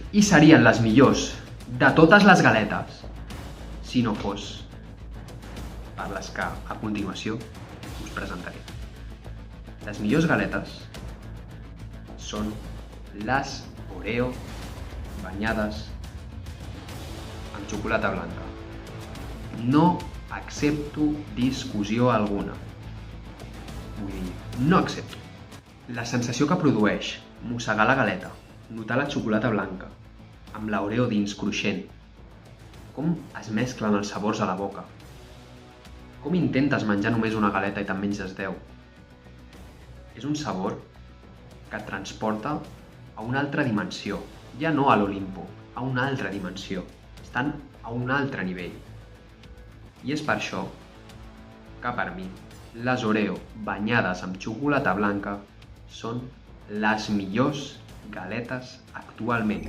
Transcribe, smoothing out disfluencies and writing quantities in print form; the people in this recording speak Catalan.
i serien les millors de totes les galetes si no fos per les que a continuació us presentaré. Les millors galetes són les Oreo banyades amb xocolata blanca. No accepto discussió alguna. Vull dir, no accepto. La sensació que produeix mossegar la galeta, notar la xocolata blanca, amb l'Oreo dins cruixent, com es mesclen els sabors a la boca, com intentes menjar només una galeta i te'n menges 10. És un sabor que et transporta a una altra dimensió, ja no a l'Olimpo, a una altra dimensió. Estan a un altre nivell. I és per això que per mi les Oreo banyades amb xocolata blanca són les millors galetes actualment.